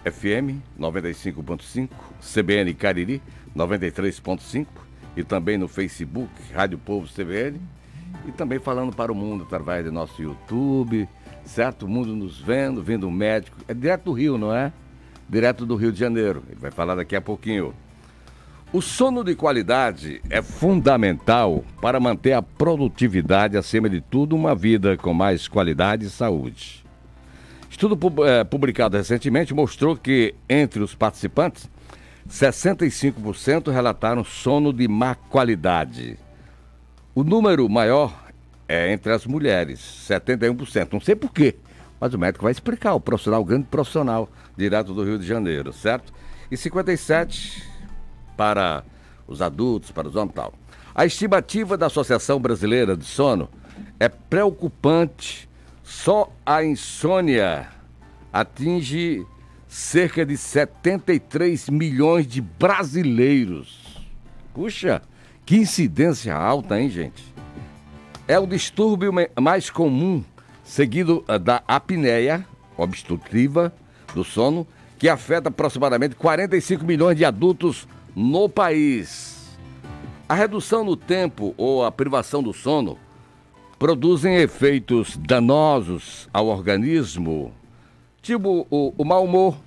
FM 95.5, CBN Cariri 93.5 e também no Facebook, Rádio Povo CBN, e também falando para o mundo através do nosso YouTube, certo? O mundo nos vendo, vendo o médico. É direto do Rio, não é? Direto do Rio de Janeiro. Ele vai falar daqui a pouquinho. O sono de qualidade é fundamental para manter a produtividade, acima de tudo, uma vida com mais qualidade e saúde. Estudo publicado recentemente mostrou que, entre os participantes, 65% relataram sono de má qualidade. O número maior é entre as mulheres, 71%. Não sei por quê, mas o médico vai explicar, o profissional, o grande profissional, direto do Rio de Janeiro, certo? E 57% para os adultos, para os homens e tal. A estimativa da Associação Brasileira de Sono é preocupante. Só a insônia atinge cerca de 73 milhões de brasileiros. Puxa, que incidência alta, hein, gente? É o distúrbio mais comum, seguido da apneia obstrutiva do sono, que afeta aproximadamente 45 milhões de adultos no país. A redução no tempo ou a privação do sono produzem efeitos danosos ao organismo, tipo o mau humor,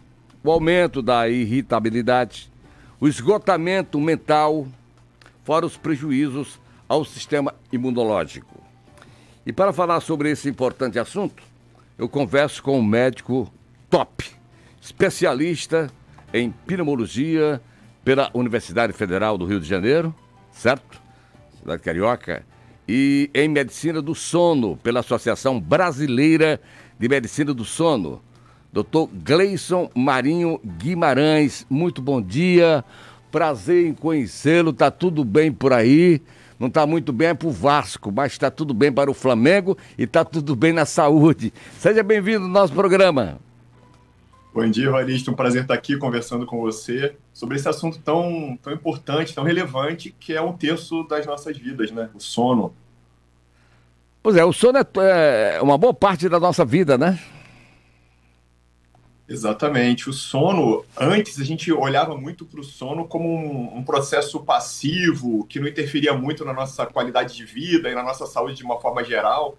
o aumento da irritabilidade, o esgotamento mental, fora os prejuízos ao sistema imunológico. E para falar sobre esse importante assunto, eu converso com um médico top, especialista em pneumologia pela Universidade Federal do Rio de Janeiro, certo? Cidade Carioca. E em medicina do sono, pela Associação Brasileira de Medicina do Sono, Dr. Gleison Marinho Guimarães. Muito bom dia, prazer em conhecê-lo. Tá tudo bem por aí? Não tá muito bem é pro Vasco, mas tá tudo bem para o Flamengo e tá tudo bem na saúde. Seja bem-vindo ao nosso programa. Bom dia, Evaristo. Um prazer estar aqui conversando com você sobre esse assunto tão importante, tão relevante, que é um terço das nossas vidas, né? O sono. Pois é, o sono é uma boa parte da nossa vida, né? Exatamente. O sono, antes a gente olhava muito para o sono como um processo passivo, que não interferia muito na nossa qualidade de vida e na nossa saúde de uma forma geral.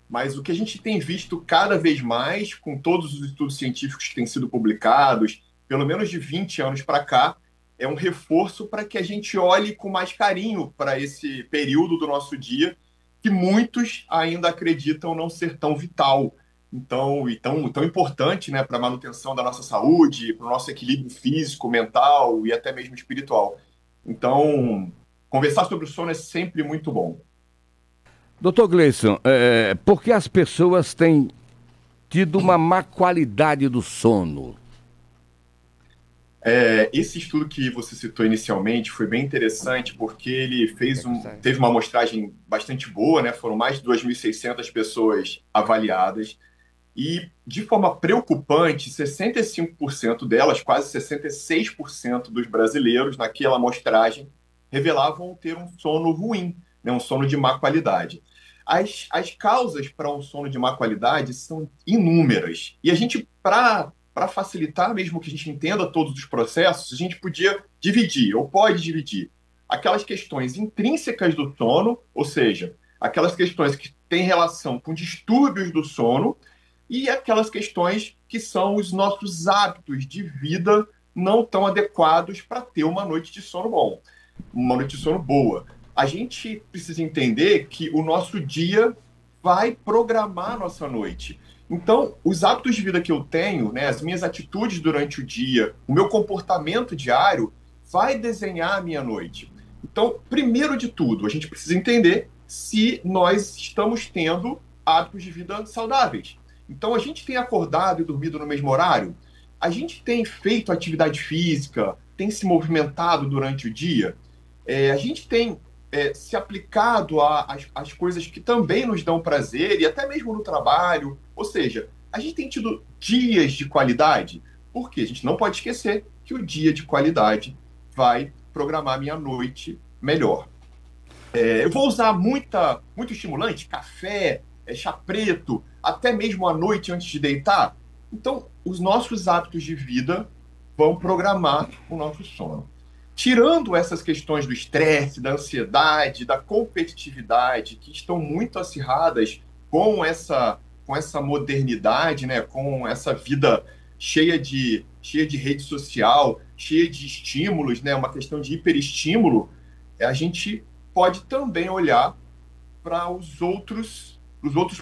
Mas o que a gente tem visto cada vez mais, com todos os estudos científicos que têm sido publicados, pelo menos de 20 anos para cá, é um reforço para que a gente olhe com mais carinho para esse período do nosso dia, que muitos ainda acreditam não ser tão vital, então, e tão importante, né, para a manutenção da nossa saúde, para o nosso equilíbrio físico, mental e até mesmo espiritual. Então, conversar sobre o sono é sempre muito bom. Doutor Gleison, por que as pessoas têm tido uma má qualidade do sono? Esse estudo que você citou inicialmente foi bem interessante porque ele teve uma amostragem bastante boa, né? Foram mais de 2.600 pessoas avaliadas e, de forma preocupante, 65% delas, quase 66% dos brasileiros naquela amostragem, revelavam ter um sono ruim, né? Um sono de má qualidade. As causas para um sono de má qualidade são inúmeras. E a gente, para facilitar mesmo que a gente entenda todos os processos, a gente podia dividir, ou pode dividir, aquelas questões intrínsecas do sono, ou seja, aquelas questões que têm relação com distúrbios do sono, e aquelas questões que são os nossos hábitos de vida não tão adequados para ter uma noite de sono bom, uma noite de sono boa. A gente precisa entender que o nosso dia vai programar a nossa noite. Então, os hábitos de vida que eu tenho, né, as minhas atitudes durante o dia, o meu comportamento diário, vai desenhar a minha noite. Então, primeiro de tudo, a gente precisa entender se nós estamos tendo hábitos de vida saudáveis. Então, a gente tem acordado e dormido no mesmo horário? A gente tem feito atividade física? Tem se movimentado durante o dia? A gente tem se aplicado às coisas que também nos dão prazer e até mesmo no trabalho. Ou seja, a gente tem tido dias de qualidade, porque a gente não pode esquecer que o dia de qualidade vai programar a minha noite melhor. Eu vou usar muito estimulante, café, chá preto, até mesmo à noite antes de deitar. Então, os nossos hábitos de vida vão programar o nosso sono. Tirando essas questões do estresse, da ansiedade, da competitividade, que estão muito acirradas com essa modernidade, né? Com essa vida cheia de rede social, cheia de estímulos, né? Uma questão de hiperestímulo, a gente pode também olhar para os outros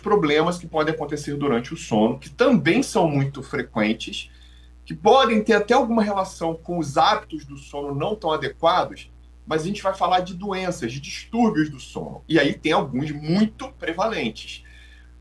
problemas que podem acontecer durante o sono, que também são muito frequentes, que podem ter até alguma relação com os hábitos do sono não tão adequados, mas a gente vai falar de doenças, de distúrbios do sono. E aí tem alguns muito prevalentes.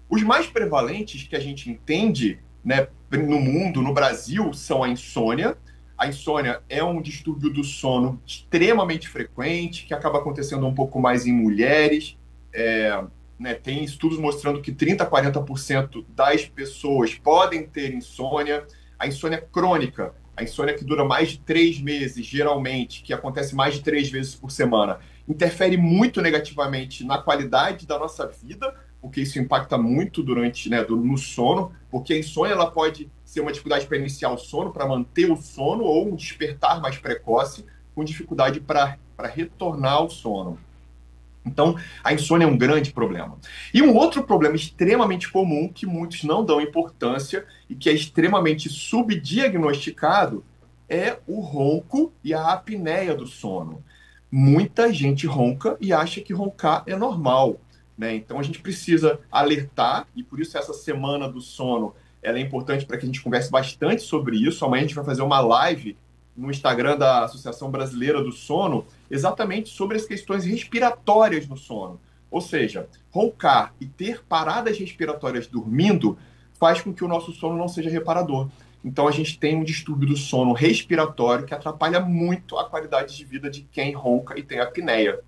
Os mais prevalentes que a gente entende, né, no mundo, no Brasil, são a insônia. A insônia é um distúrbio do sono extremamente frequente, que acaba acontecendo um pouco mais em mulheres. É, né, tem estudos mostrando que 30 a 40% das pessoas podem ter insônia. A insônia crônica, a insônia que dura mais de 3 meses, geralmente, que acontece mais de 3 vezes por semana, interfere muito negativamente na qualidade da nossa vida, porque isso impacta muito durante, né, no sono, porque a insônia ela pode ser uma dificuldade para iniciar o sono, para manter o sono, ou um despertar mais precoce, com dificuldade para retornar ao sono. Então, a insônia é um grande problema. E um outro problema extremamente comum, que muitos não dão importância e que é extremamente subdiagnosticado, é o ronco e a apneia do sono. Muita gente ronca e acha que roncar é normal, né? Então, a gente precisa alertar, e por isso essa semana do sono ela é importante para que a gente converse bastante sobre isso. Amanhã a gente vai fazer uma live no Instagram da Associação Brasileira do Sono, exatamente sobre as questões respiratórias no sono. Ou seja, roncar e ter paradas respiratórias dormindo faz com que o nosso sono não seja reparador. Então a gente tem um distúrbio do sono respiratório que atrapalha muito a qualidade de vida de quem ronca e tem apneia.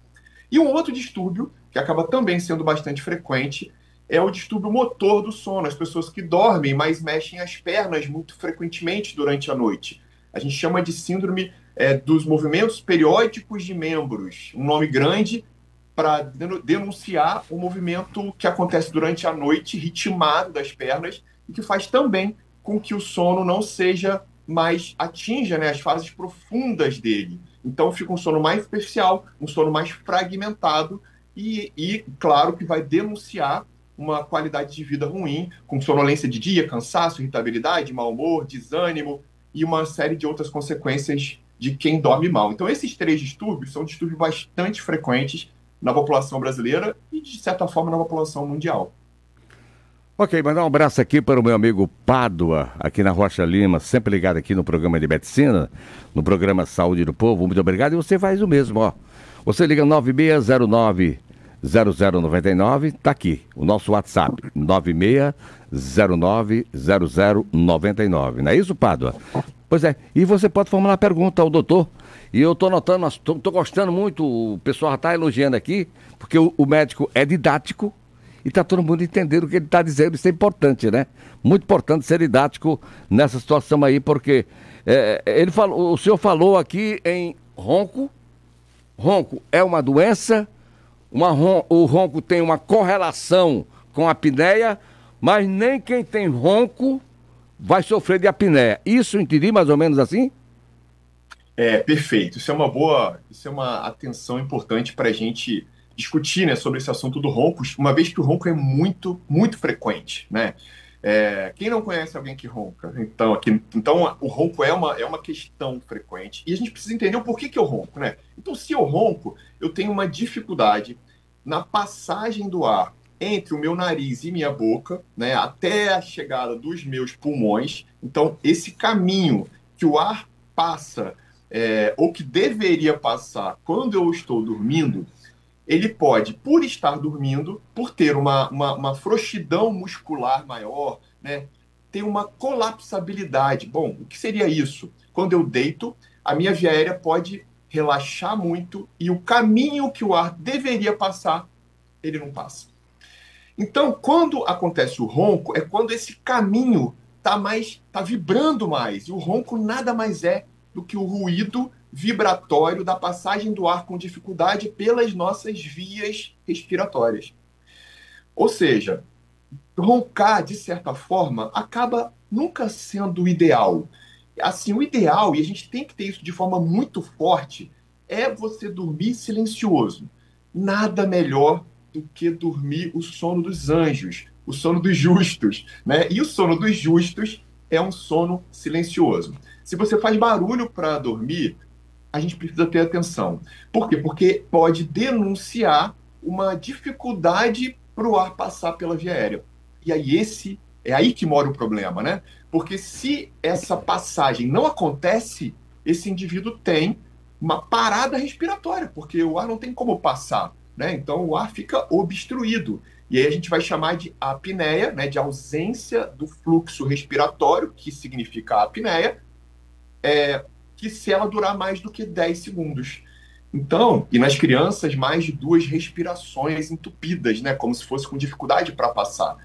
E um outro distúrbio, que acaba também sendo bastante frequente, é o distúrbio motor do sono. As pessoas que dormem, mas mexem as pernas muito frequentemente durante a noite. A gente chama de síndrome dos movimentos periódicos de membros, um nome grande para denunciar o movimento que acontece durante a noite, ritmado das pernas, e que faz também com que o sono não seja mais, atinja, né, as fases profundas dele. Então fica um sono mais superficial, um sono mais fragmentado claro, que vai denunciar uma qualidade de vida ruim, com sonolência de dia, cansaço, irritabilidade, mau humor, desânimo, e uma série de outras consequências de quem dorme mal. Então, esses três distúrbios são distúrbios bastante frequentes na população brasileira e, de certa forma, na população mundial. Ok, mandar um abraço aqui para o meu amigo Pádua, aqui na Rocha Lima, sempre ligado aqui no programa de medicina, no programa Saúde do Povo. Muito obrigado. E você faz o mesmo, ó. Você liga 9609-0099, tá aqui, o nosso WhatsApp, 9609-0099. Não é isso, Pádua? Pois é, e você pode formular pergunta ao doutor. E eu tô notando, tô gostando muito, o pessoal já tá elogiando aqui, porque o médico é didático e tá todo mundo entendendo o que ele tá dizendo. Isso é importante, né? Muito importante ser didático nessa situação aí, porque ele falou, o senhor falou aqui em ronco. Ronco é uma doença, o ronco tem uma correlação com a apneia, mas nem quem tem ronco vai sofrer de apneia. Isso eu entendi mais ou menos assim? Perfeito. Isso é uma atenção importante para a gente discutir, né, sobre esse assunto do ronco, uma vez que o ronco é muito, muito frequente, né? Quem não conhece alguém que ronca? Então o ronco é uma questão frequente e a gente precisa entender o porquê que eu ronco, né? Então, se eu ronco, eu tenho uma dificuldade na passagem do ar entre o meu nariz e minha boca, né, até a chegada dos meus pulmões. Então, esse caminho que o ar passa, ou que deveria passar quando eu estou dormindo, ele pode, por estar dormindo, por ter uma frouxidão muscular maior, né, ter uma colapsabilidade. Bom, o que seria isso? Quando eu deito, a minha via aérea pode relaxar muito e o caminho que o ar deveria passar, ele não passa. Então, quando acontece o ronco, é quando esse caminho tá vibrando mais. E o ronco nada mais é do que o ruído vibratório da passagem do ar com dificuldade pelas nossas vias respiratórias. Ou seja, roncar, de certa forma, acaba nunca sendo o ideal. Assim, o ideal, e a gente tem que ter isso de forma muito forte, é você dormir silencioso. Nada melhor do que dormir o sono dos anjos, o sono dos justos, né? E o sono dos justos é um sono silencioso. Se você faz barulho para dormir, a gente precisa ter atenção. Por quê? Porque pode denunciar uma dificuldade para o ar passar pela via aérea. E aí é aí que mora o problema, né? Porque se essa passagem não acontece, esse indivíduo tem uma parada respiratória, porque o ar não tem como passar, né? Então o ar fica obstruído. E aí a gente vai chamar de apneia, né? De ausência do fluxo respiratório, que significa apneia, que se ela durar mais do que 10 segundos. Então, e nas crianças, mais de 2 respirações entupidas, né? Como se fosse com dificuldade para passar.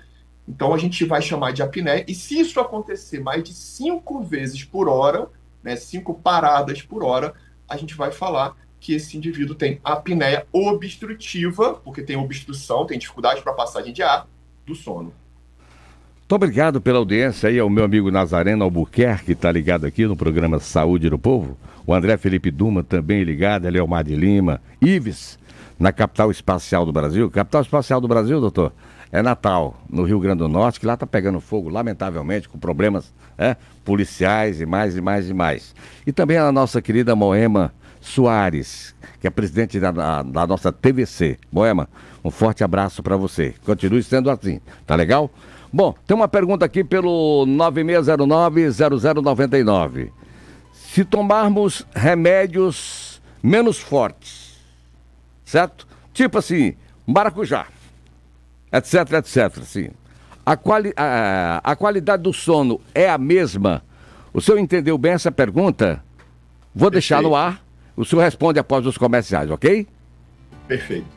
Então a gente vai chamar de apneia, e se isso acontecer mais de 5 vezes por hora, né, 5 paradas por hora, a gente vai falar que esse indivíduo tem apneia obstrutiva, porque tem obstrução, tem dificuldade para passagem de ar, do sono. Muito obrigado pela audiência aí ao meu amigo Nazareno Albuquerque, que está ligado aqui no programa Saúde do Povo. O André Felipe Duma também ligado, Leomar de Lima, Ives, na capital espacial do Brasil. Capital espacial do Brasil, doutor? É Natal, no Rio Grande do Norte, que lá está pegando fogo, lamentavelmente, com problemas policiais e mais, e mais, e mais. E também a nossa querida Moema Soares, que é presidente da nossa TVC. Moema, um forte abraço para você. Continue sendo assim, tá legal? Bom, tem uma pergunta aqui pelo 9609-0099. Se tomarmos remédios menos fortes, certo? Tipo assim, maracujá, etc, etc. Assim. A qualidade do sono é a mesma? O senhor entendeu bem essa pergunta? Vou deixar no ar. O senhor responde após os comerciais, ok? Perfeito.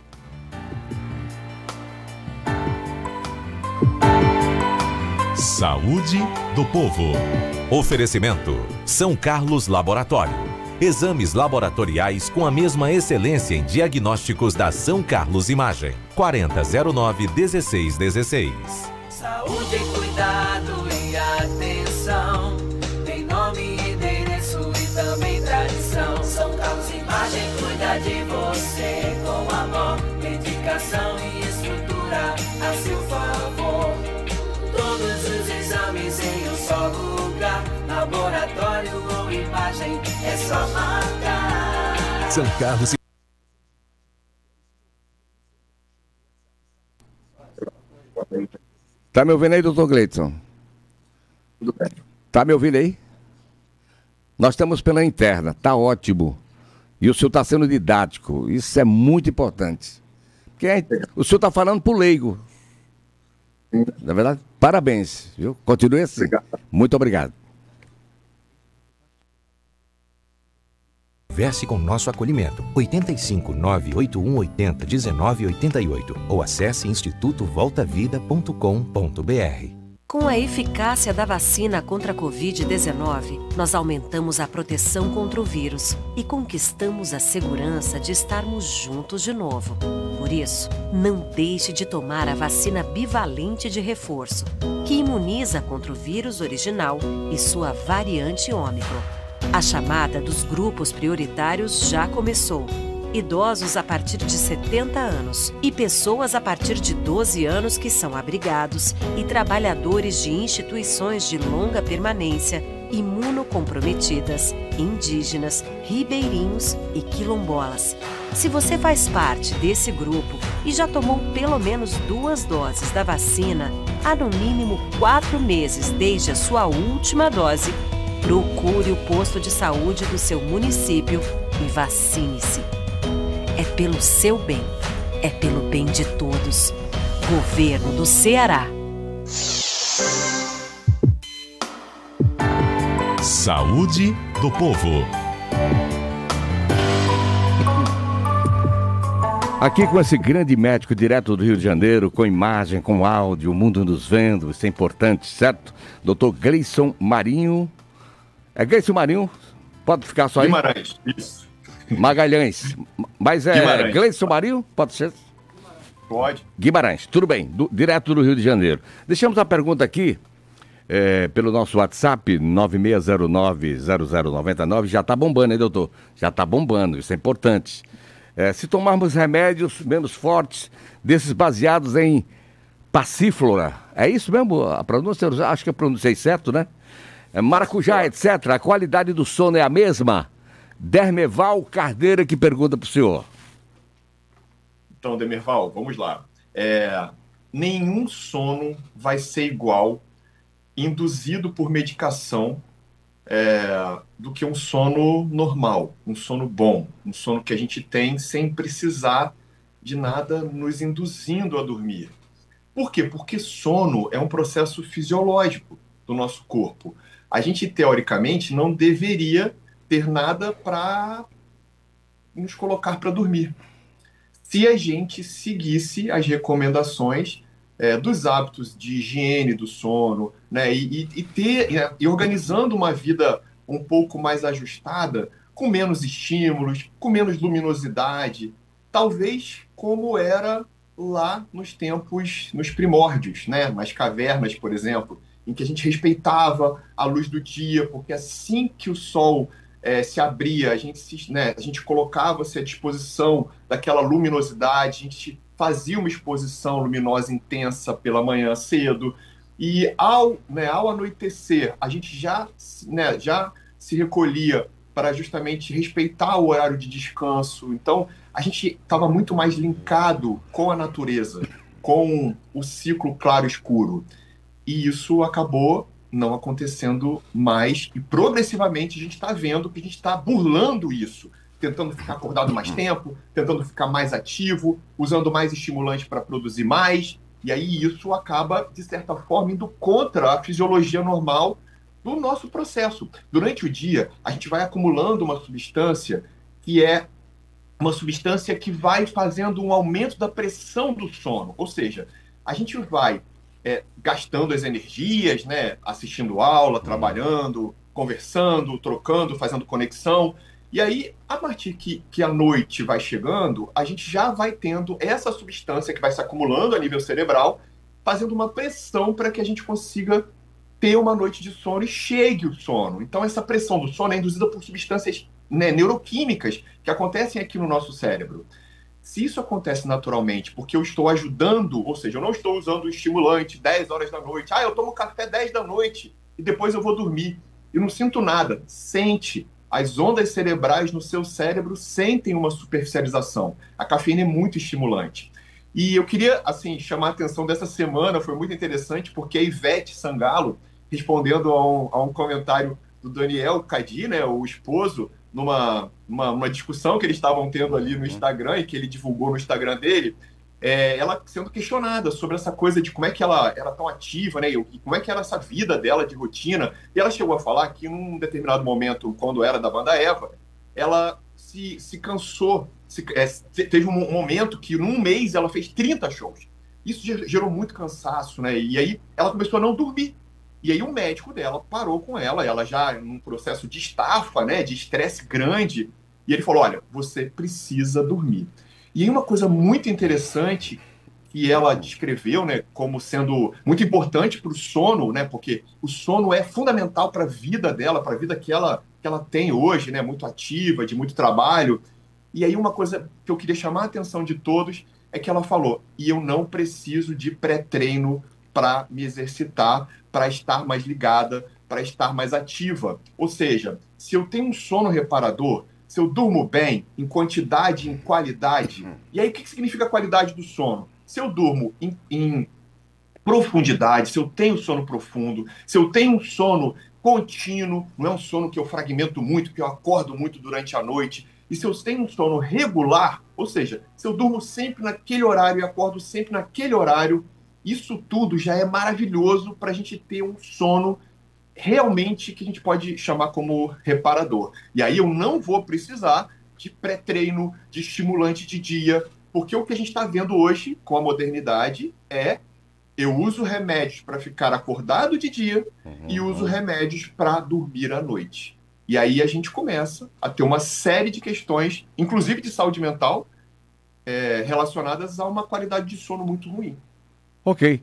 Saúde do Povo. Oferecimento: São Carlos Laboratório. Exames laboratoriais com a mesma excelência em diagnósticos da São Carlos Imagem. 4009-1616. Saúde, cuidado e atenção. Tem nome, endereço e também tradição. São Carlos Imagem cuida de você com amor, dedicação e estrutura a seu favor. Todos os exames em um só lugar. Laboratório ou imagem, é só marcar. São Carlos. Tá me ouvindo aí, doutor Gleidson? Tudo bem. Tá me ouvindo aí? Nós estamos pela interna, tá ótimo. E o senhor está sendo didático, isso é muito importante. Porque o senhor está falando pro leigo. Na verdade, parabéns, viu? Continue assim. Obrigado. Muito obrigado. Converse com nosso acolhimento. 85 98180 1988 ou acesse institutovoltavida.com.br. Com a eficácia da vacina contra a Covid-19, nós aumentamos a proteção contra o vírus e conquistamos a segurança de estarmos juntos de novo. Por isso, não deixe de tomar a vacina bivalente de reforço, que imuniza contra o vírus original e sua variante Ômicron. A chamada dos grupos prioritários já começou. Idosos a partir de 70 anos e pessoas a partir de 12 anos que são abrigados e trabalhadores de instituições de longa permanência, imunocomprometidas, indígenas, ribeirinhos e quilombolas. Se você faz parte desse grupo e já tomou pelo menos 2 doses da vacina, há no mínimo 4 meses desde a sua última dose, procure o posto de saúde do seu município e vacine-se. É pelo seu bem, é pelo bem de todos. Governo do Ceará. Saúde do Povo. Aqui com esse grande médico direto do Rio de Janeiro, com imagem, com áudio, o mundo nos vendo, isso é importante, certo? Doutor Gleison Marinho. É Gleison Marinho? Pode ficar só aí? Guimarães, isso. Magalhães. Mas é Guimarães. Gleison Marinho? Pode ser? Pode. Guimarães, tudo bem, direto do Rio de Janeiro. Deixamos a pergunta aqui pelo nosso WhatsApp, 9609-0099, já está bombando, hein, doutor? Já está bombando, isso é importante. Se tomarmos remédios menos fortes, desses baseados em passiflora, é isso mesmo a pronúncia? Acho que eu pronunciei certo, né? Maracujá, etc. A qualidade do sono é a mesma? Dermeval Cardeira que pergunta para o senhor. Então, Demerval, vamos lá. Nenhum sono vai ser igual, induzido por medicação, do que um sono normal, um sono bom, um sono que a gente tem sem precisar de nada nos induzindo a dormir. Por quê? Porque sono é um processo fisiológico do nosso corpo. A gente, teoricamente, não deveria ter nada para nos colocar para dormir, se a gente seguisse as recomendações dos hábitos de higiene do sono, né, e organizando uma vida um pouco mais ajustada, com menos estímulos, com menos luminosidade, talvez como era lá nos tempos, nos primórdios, né, nas cavernas, por exemplo, em que a gente respeitava a luz do dia, porque assim que o sol se abria, a gente colocava-se à disposição daquela luminosidade, a gente fazia uma exposição luminosa intensa pela manhã cedo, e ao anoitecer, a gente já se recolhia para justamente respeitar o horário de descanso. Então, a gente estava muito mais linkado com a natureza, com o ciclo claro-escuro. E isso acabou não acontecendo mais, e progressivamente a gente está vendo que a gente está burlando isso, tentando ficar acordado mais tempo, tentando ficar mais ativo, usando mais estimulante para produzir mais, e aí isso acaba, de certa forma, indo contra a fisiologia normal do nosso processo. Durante o dia, a gente vai acumulando uma substância que é uma substância que vai fazendo um aumento da pressão do sono, ou seja, a gente vai gastando as energias, né, assistindo aula, trabalhando, conversando, trocando, fazendo conexão. E aí, a partir que a noite vai chegando, a gente já vai tendo essa substância que vai se acumulando a nível cerebral, fazendo uma pressão para que a gente consiga ter uma noite de sono e chegue o sono. Então, essa pressão do sono é induzida por substâncias, né, neuroquímicas que acontecem aqui no nosso cérebro. Se isso acontece naturalmente, porque eu estou ajudando, ou seja, eu não estou usando o estimulante 10 horas da noite, eu tomo café 10 da noite e depois eu vou dormir. Eu não sinto nada. Sente. As ondas cerebrais no seu cérebro sentem uma superficialização. A cafeína é muito estimulante. E eu queria, assim, chamar a atenção dessa semana, foi muito interessante, porque a Ivete Sangalo, respondendo a um comentário do Daniel Cadi, né, o esposo, numa discussão que eles estavam tendo ali no Instagram e que ele divulgou no Instagram dele, ela sendo questionada sobre essa coisa de como é que ela era tão ativa, né, e como é que era essa vida dela de rotina. E ela chegou a falar que num determinado momento, quando era da banda Eva, ela se cansou, teve um momento que num mês ela fez 30 shows. Isso gerou muito cansaço, né, e aí ela começou a não dormir. E aí o médico dela parou com ela já num processo de estafa, né, de estresse grande, e ele falou, olha, você precisa dormir. E aí uma coisa muito interessante que ela descreveu, né, como sendo muito importante para o sono, né, porque o sono é fundamental para a vida dela, para a vida que ela tem hoje, né, muito ativa, de muito trabalho. E aí uma coisa que eu queria chamar a atenção de todos é que ela falou, e eu não preciso de pré-treino para me exercitar, para estar mais ligada, para estar mais ativa. Ou seja, se eu tenho um sono reparador, se eu durmo bem, em quantidade, em qualidade, e aí o que significa qualidade do sono? Se eu durmo em profundidade, se eu tenho sono profundo, se eu tenho um sono contínuo, não é um sono que eu fragmento muito, que eu acordo muito durante a noite, e se eu tenho um sono regular, ou seja, se eu durmo sempre naquele horário e acordo sempre naquele horário, isso tudo já é maravilhoso para a gente ter um sono realmente que a gente pode chamar como reparador. E aí eu não vou precisar de pré-treino, de estimulante de dia, porque o que a gente está vendo hoje com a modernidade é eu uso remédios para ficar acordado de dia e uso remédios para dormir à noite. E aí a gente começa a ter uma série de questões, inclusive de saúde mental, relacionadas a uma qualidade de sono muito ruim. Ok.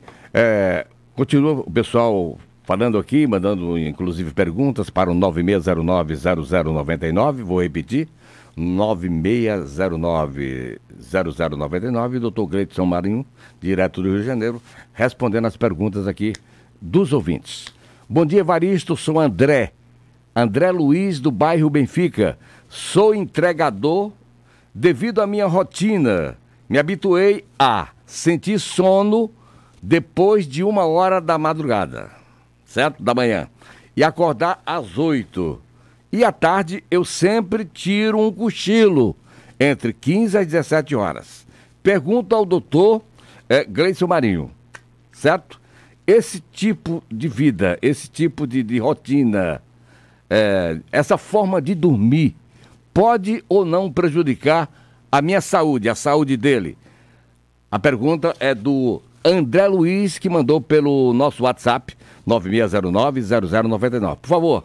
Continua o pessoal falando aqui, mandando inclusive perguntas para o 9609-0099, vou repetir, 9609-0099, doutor Gleidson Marinho, direto do Rio de Janeiro, respondendo as perguntas aqui dos ouvintes. Bom dia, Evaristo, sou André Luiz, do bairro Benfica, sou entregador. Devido à minha rotina, me habituei a sentir sono depois de 1h da madrugada, certo? Da manhã, e acordar às 8. E à tarde eu sempre tiro um cochilo entre 15 às 17 horas. Pergunto ao doutor Gleidson Marinho, certo? Esse tipo de vida, esse tipo de rotina, essa forma de dormir, pode ou não prejudicar a minha saúde, a saúde dele? A pergunta é do André Luiz, que mandou pelo nosso WhatsApp, 9609-0099. Por favor.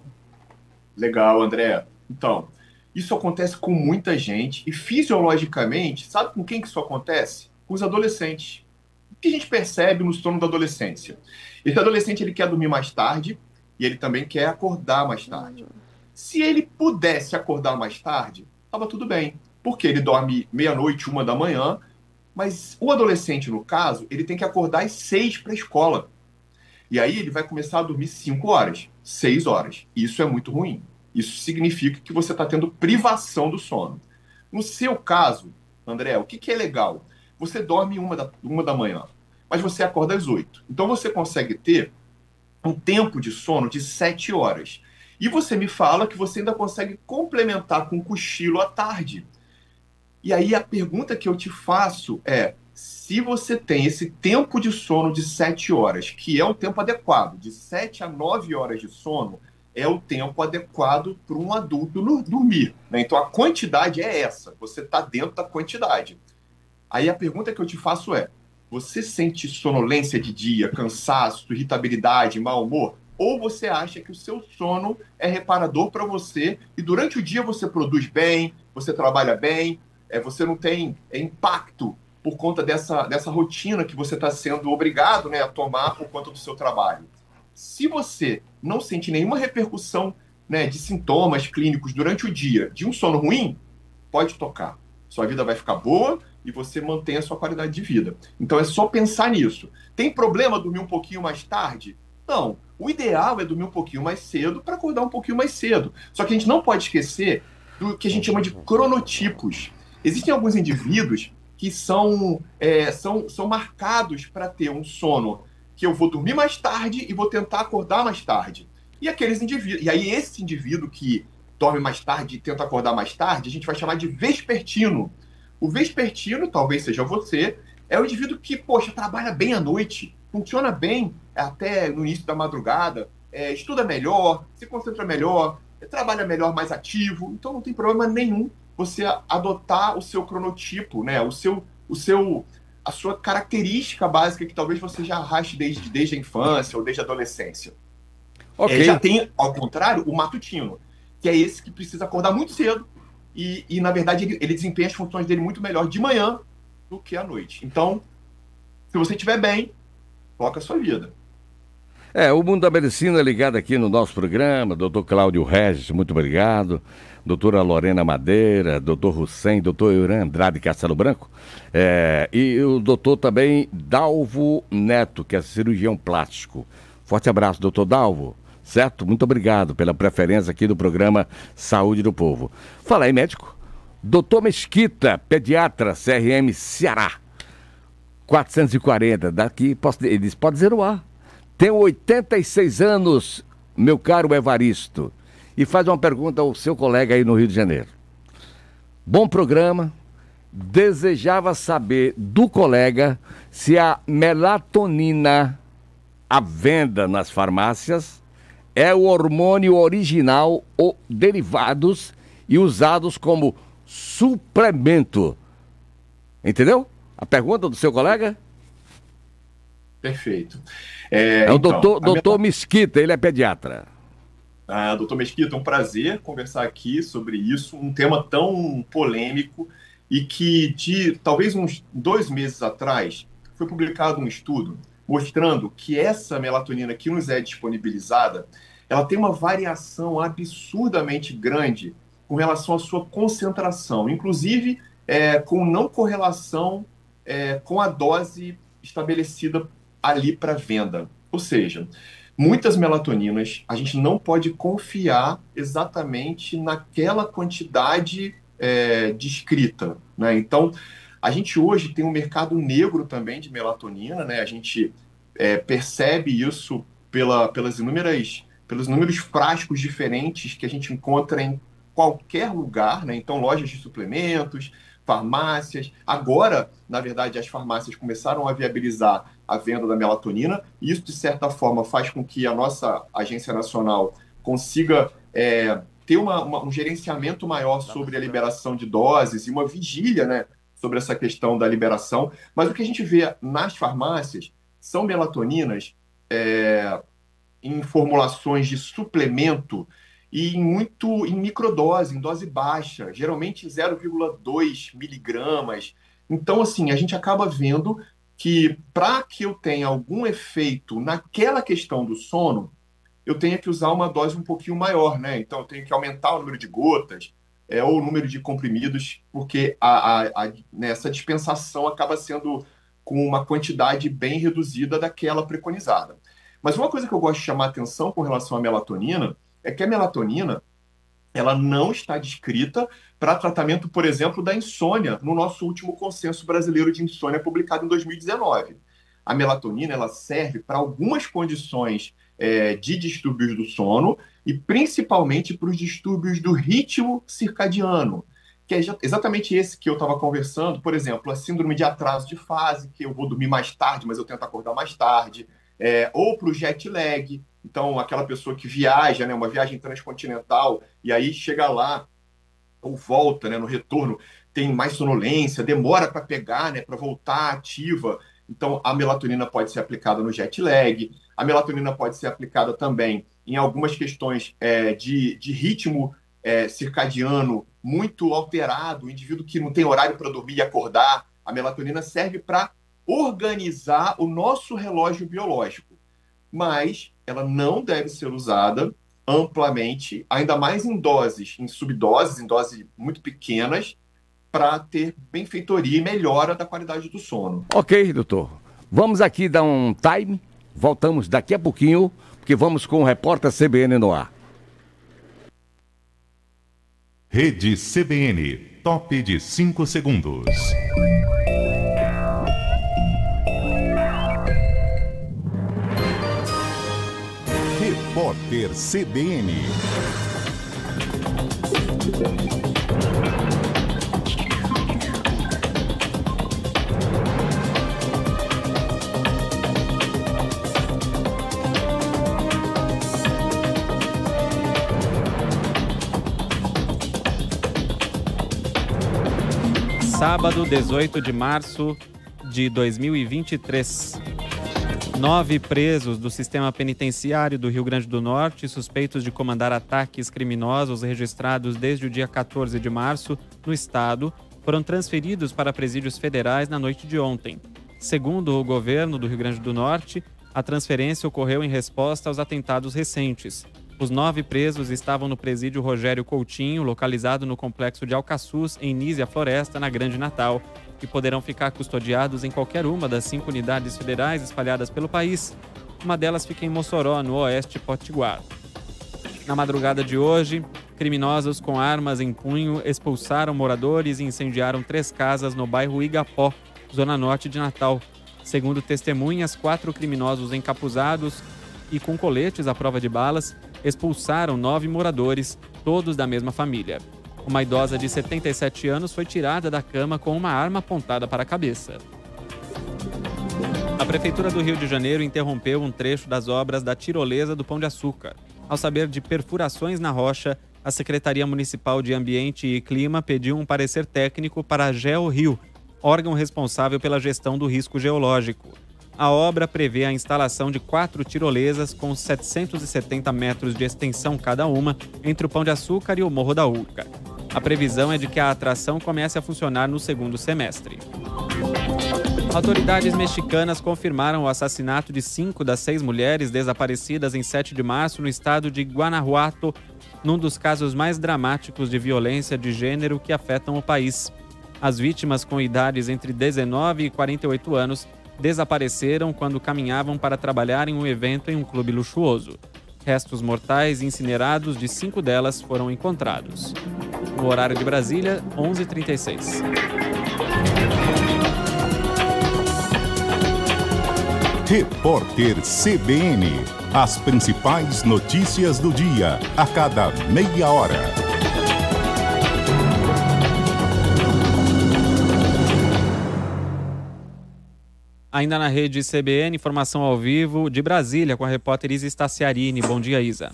Legal, André. Então, isso acontece com muita gente e fisiologicamente, sabe com quem que isso acontece? Com os adolescentes. O que a gente percebe no sono da adolescência? Esse adolescente, ele quer dormir mais tarde e ele também quer acordar mais tarde. Se ele pudesse acordar mais tarde, estava tudo bem, porque ele dorme meia-noite, 1h, mas o adolescente, no caso, ele tem que acordar às 6 para a escola. E aí ele vai começar a dormir 5 horas, 6 horas. Isso é muito ruim. Isso significa que você está tendo privação do sono. No seu caso, André, o que é legal? Você dorme 1h, mas você acorda às 8. Então você consegue ter um tempo de sono de 7 horas. E você me fala que você ainda consegue complementar com um cochilo à tarde. E aí a pergunta que eu te faço é, se você tem esse tempo de sono de 7 horas, que é um tempo adequado, de 7 a 9 horas de sono, é o tempo adequado para um adulto dormir, né? Então a quantidade é essa, você está dentro da quantidade. Aí a pergunta que eu te faço é, você sente sonolência de dia, cansaço, irritabilidade, mau humor? Ou você acha que o seu sono é reparador para você e durante o dia você produz bem, você trabalha bem, você não tem impacto por conta dessa rotina que você está sendo obrigado, né, a tomar por conta do seu trabalho. Se você não sente nenhuma repercussão, né, de sintomas clínicos durante o dia de um sono ruim, pode tocar. Sua vida vai ficar boa e você mantém a sua qualidade de vida. Então é só pensar nisso. Tem problema dormir um pouquinho mais tarde? Não. O ideal é dormir um pouquinho mais cedo para acordar um pouquinho mais cedo. Só que a gente não pode esquecer do que a gente chama de cronotipos. Existem alguns indivíduos que são marcados para ter um sono que eu vou dormir mais tarde e vou tentar acordar mais tarde. E aí esse indivíduo que dorme mais tarde e tenta acordar mais tarde, a gente vai chamar de vespertino. O vespertino, talvez seja você, é o indivíduo que, poxa, trabalha bem à noite, funciona bem até no início da madrugada, estuda melhor, se concentra melhor, trabalha melhor, mais ativo. Então não tem problema nenhum você adotar o seu cronotipo, né? A sua característica básica que talvez você já arraste desde a infância ou desde a adolescência. Okay. Já tem, ao contrário, o matutino, que é esse que precisa acordar muito cedo e na verdade, ele desempenha as funções dele muito melhor de manhã do que à noite. Então, se você estiver bem, toca a sua vida. O Mundo da Medicina é ligado aqui no nosso programa, doutor Cláudio Regis, muito obrigado, doutora Lorena Madeira, doutor Hussein, doutor Euran Andrade Castelo Branco, e o doutor também Dalvo Neto, que é cirurgião plástico. Forte abraço, doutor Dalvo, certo? Muito obrigado pela preferência aqui do programa Saúde do Povo. Fala aí, médico. Doutor Mesquita, pediatra, CRM Ceará, 440, daqui, ele diz, pode dizer o ar. Tenho 86 anos, meu caro Evaristo, e faz uma pergunta ao seu colega aí no Rio de Janeiro. Bom programa, desejava saber do colega se a melatonina à venda nas farmácias é o hormônio original ou derivados e usados como suplemento. Entendeu? A pergunta do seu colega? Perfeito. O doutor Mesquita, ele é pediatra. Doutor Mesquita, é um prazer conversar aqui sobre isso, um tema tão polêmico e que talvez uns 2 meses atrás foi publicado um estudo mostrando que essa melatonina que nos é disponibilizada, ela tem uma variação absurdamente grande com relação à sua concentração, inclusive com não correlação com a dose estabelecida ali para venda. Ou seja, muitas melatoninas a gente não pode confiar exatamente naquela quantidade descrita, né? Então, a gente hoje tem um mercado negro também de melatonina, né? A gente percebe isso pelos inúmeros frascos diferentes que a gente encontra em qualquer lugar, né? Então, lojas de suplementos, farmácias. Agora, na verdade, as farmácias começaram a viabilizar a venda da melatonina. E isso, de certa forma, faz com que a nossa Agência Nacional consiga ter um gerenciamento maior sobre a liberação de doses e uma vigília, né, sobre essa questão da liberação. Mas o que a gente vê nas farmácias são melatoninas em formulações de suplemento e em microdose, em dose baixa, geralmente 0,2 miligramas. Então, assim, a gente acaba vendo que para que eu tenha algum efeito naquela questão do sono, eu tenho que usar uma dose um pouquinho maior, né? Então, eu tenho que aumentar o número de gotas ou o número de comprimidos, porque essa dispensação acaba sendo com uma quantidade bem reduzida daquela preconizada. Mas uma coisa que eu gosto de chamar a atenção com relação à melatonina é que a melatonina ela não está descrita para tratamento, por exemplo, da insônia, no nosso último Consenso Brasileiro de Insônia, publicado em 2019. A melatonina ela serve para algumas condições de distúrbios do sono e principalmente para os distúrbios do ritmo circadiano, que é exatamente esse que eu estava conversando, por exemplo, a síndrome de atraso de fase, que eu vou dormir mais tarde, mas eu tento acordar mais tarde, ou para o jet lag. Então, aquela pessoa que viaja, né, uma viagem transcontinental, e aí chega lá, ou volta, né, no retorno, tem mais sonolência, demora para pegar, né, para voltar ativa. Então, a melatonina pode ser aplicada no jet lag, a melatonina pode ser aplicada também em algumas questões de ritmo circadiano muito alterado, o indivíduo que não tem horário para dormir e acordar. A melatonina serve para organizar o nosso relógio biológico, mas ela não deve ser usada amplamente, ainda mais em doses, em subdoses, em doses muito pequenas, para ter benfeitoria e melhora da qualidade do sono. Ok, doutor. Vamos aqui dar um time, voltamos daqui a pouquinho, porque vamos com o repórter CBN no ar. Rede CBN, top de 5 segundos. Repórter CBN. Sábado, 18 de março de 2023. 9 presos do sistema penitenciário do Rio Grande do Norte, suspeitos de comandar ataques criminosos registrados desde o dia 14 de março no estado, foram transferidos para presídios federais na noite de ontem. Segundo o governo do Rio Grande do Norte, a transferência ocorreu em resposta aos atentados recentes. Os 9 presos estavam no presídio Rogério Coutinho, localizado no complexo de Alcaçuz, em Nísia Floresta, na Grande Natal, e poderão ficar custodiados em qualquer uma das 5 unidades federais espalhadas pelo país. Uma delas fica em Mossoró, no oeste potiguar. Na madrugada de hoje, criminosos com armas em punho expulsaram moradores e incendiaram 3 casas no bairro Igapó, zona norte de Natal. Segundo testemunhas, 4 criminosos encapuzados e com coletes à prova de balas expulsaram 9 moradores, todos da mesma família. Uma idosa de 77 anos foi tirada da cama com uma arma apontada para a cabeça. A Prefeitura do Rio de Janeiro interrompeu um trecho das obras da tirolesa do Pão de Açúcar. Ao saber de perfurações na rocha, a Secretaria Municipal de Ambiente e Clima pediu um parecer técnico para a GeoRio, órgão responsável pela gestão do risco geológico. A obra prevê a instalação de 4 tirolesas com 770 metros de extensão cada uma entre o Pão de Açúcar e o Morro da Urca. A previsão é de que a atração comece a funcionar no segundo semestre. Autoridades mexicanas confirmaram o assassinato de 5 das 6 mulheres desaparecidas em 7 de março no estado de Guanajuato, num dos casos mais dramáticos de violência de gênero que afetam o país. As vítimas, com idades entre 19 e 48 anos, desapareceram quando caminhavam para trabalhar em um evento em um clube luxuoso. Restos mortais incinerados de 5 delas foram encontrados. No horário de Brasília, 11h36. Repórter CBN. As principais notícias do dia, a cada meia hora. Ainda na rede CBN, informação ao vivo de Brasília com a repórter Isa Staciarini. Bom dia, Isa.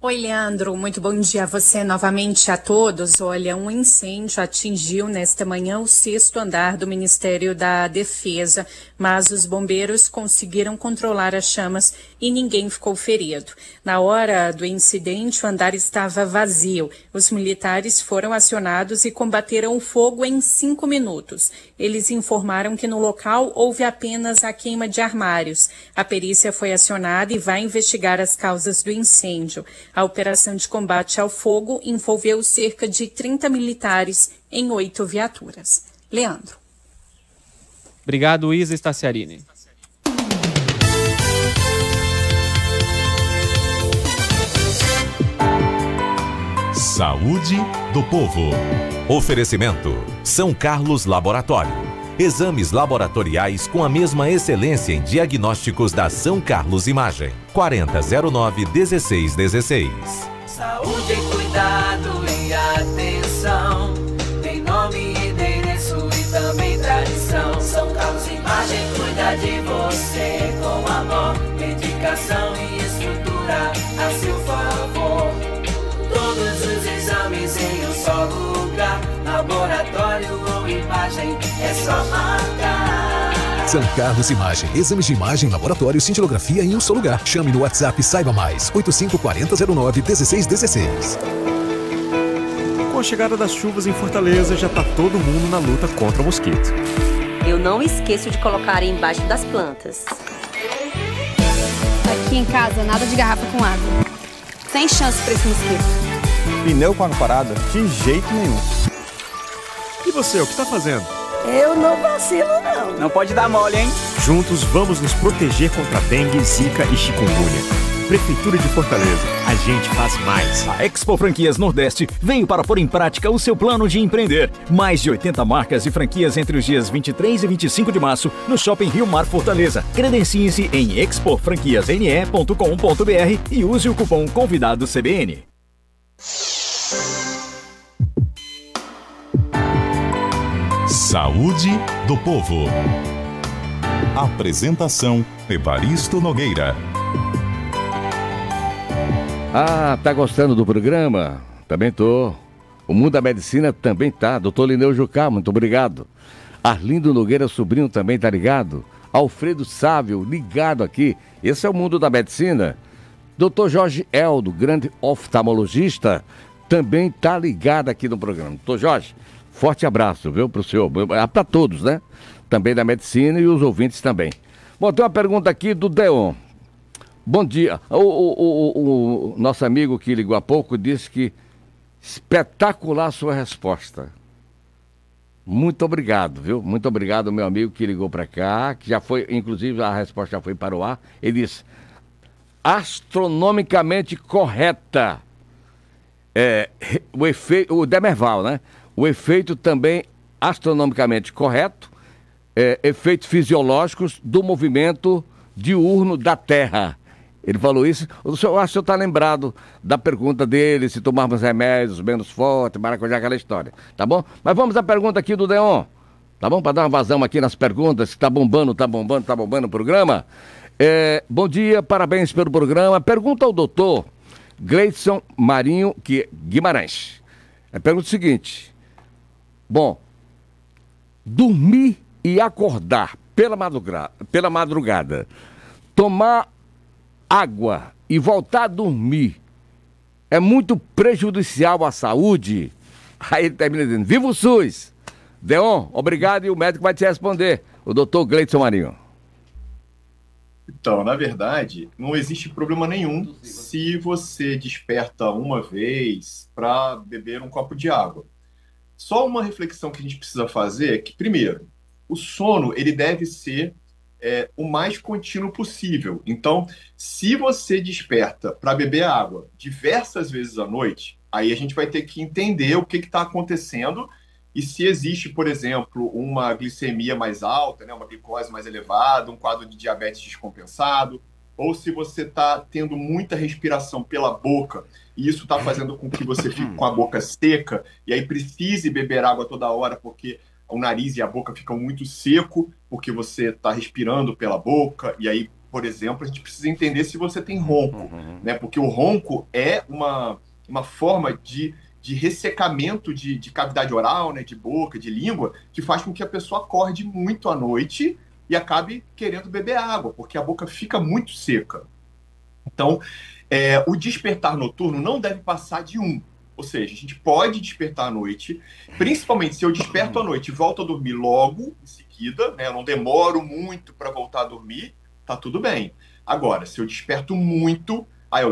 Oi, Leandro, muito bom dia a você novamente, a todos. Olha, um incêndio atingiu nesta manhã o 6º andar do Ministério da Defesa, mas os bombeiros conseguiram controlar as chamas e ninguém ficou ferido. Na hora do incidente, o andar estava vazio. Os militares foram acionados e combateram o fogo em 5 minutos. Eles informaram que no local houve apenas a queima de armários. A perícia foi acionada e vai investigar as causas do incêndio. A operação de combate ao fogo envolveu cerca de 30 militares em 8 viaturas. Leandro. Obrigado, Isa Staciarini. Saúde do povo. Oferecimento: São Carlos Laboratório. Exames laboratoriais com a mesma excelência em diagnósticos da São Carlos Imagem. 4009-1616. Saúde, cuidado e atenção. Tem nome, endereço e também tradição. São Carlos Imagem cuida de você com amor, dedicação e estrutura a seu favor. Todos os exames em um só lugar. Laboratório ou imagem, é só marcar. São Carlos Imagem. Exames de imagem, laboratório, cintilografia em um só lugar. Chame no WhatsApp e saiba mais. 854009-1616. Com a chegada das chuvas em Fortaleza, já tá todo mundo na luta contra o mosquito. Eu não esqueço de colocar embaixo das plantas. Aqui em casa, nada de garrafa com água. Sem chance pra esse mosquito. Pneu com água parada? De jeito nenhum. E você, o que tá fazendo? Eu não vacilo, não. Não pode dar mole, hein? Juntos vamos nos proteger contra dengue, zika e chikungunya. Prefeitura de Fortaleza, a gente faz mais. A Expo Franquias Nordeste veio para pôr em prática o seu plano de empreender. Mais de 80 marcas e franquias entre os dias 23 e 25 de março no Shopping Rio Mar Fortaleza. Credencie-se em expofranquiasne.com.br e use o cupom Convidado CBN. Saúde do povo. Apresentação: Evaristo Nogueira. Ah, tá gostando do programa? Também tô. O Mundo da Medicina também tá. Doutor Lineu Jucá, muito obrigado. Arlindo Nogueira Sobrinho também tá ligado. Alfredo Sávio, ligado aqui. Esse é o Mundo da Medicina. Doutor Jorge Eldo, grande oftalmologista, também tá ligado aqui no programa. Doutor Jorge, forte abraço, viu, pro senhor. Para todos, né? Também da medicina e os ouvintes também. Bom, tem uma pergunta aqui do Deon. Bom dia. O nosso amigo que ligou há pouco disse que espetacular a sua resposta. Muito obrigado, viu? Muito obrigado, meu amigo que ligou para cá, que já foi, inclusive a resposta já foi para o ar. Ele disse, astronomicamente correta. O efeito, o Demerval, né? O efeito também astronomicamente correto, efeitos fisiológicos do movimento diurno da Terra. Ele falou isso. Acho que o senhor está lembrado da pergunta dele, se tomarmos remédios menos fortes, maracujá, aquela história. Tá bom? Mas vamos à pergunta aqui do Deon. Tá bom? Para dar uma vazão aqui nas perguntas, que tá bombando o programa. Bom dia, parabéns pelo programa. Pergunta ao doutor Gleidson Marinho Guimarães. Pergunta o seguinte. Bom, dormir e acordar pela madrugada, tomar água e voltar a dormir é muito prejudicial à saúde? Aí ele termina dizendo, viva o SUS! Deon, obrigado, e o médico vai te responder. O doutor Gleidson Marinho. Então, na verdade, não existe problema nenhum se você desperta uma vez para beber um copo de água. Só uma reflexão que a gente precisa fazer é que, primeiro, o sono ele deve ser o mais contínuo possível. Então, se você desperta para beber água diversas vezes à noite, aí a gente vai ter que entender o que está acontecendo e se existe, por exemplo, uma glicemia mais alta, né, uma glicose mais elevada, um quadro de diabetes descompensado, ou se você está tendo muita respiração pela boca e isso está fazendo com que você fique com a boca seca e aí precise beber água toda hora porque o nariz e a boca ficam muito seco porque você está respirando pela boca e aí, por exemplo, a gente precisa entender se você tem ronco, né? Porque o ronco é uma forma de ressecamento de cavidade oral, né? De boca, de língua, que faz com que a pessoa acorde muito à noite e acabe querendo beber água, porque a boca fica muito seca. Então, o despertar noturno não deve passar de 1. Ou seja, a gente pode despertar à noite, principalmente se eu desperto à noite e volto a dormir logo em seguida, né? Eu não demoro muito para voltar a dormir, tá tudo bem. Agora, se eu desperto muito,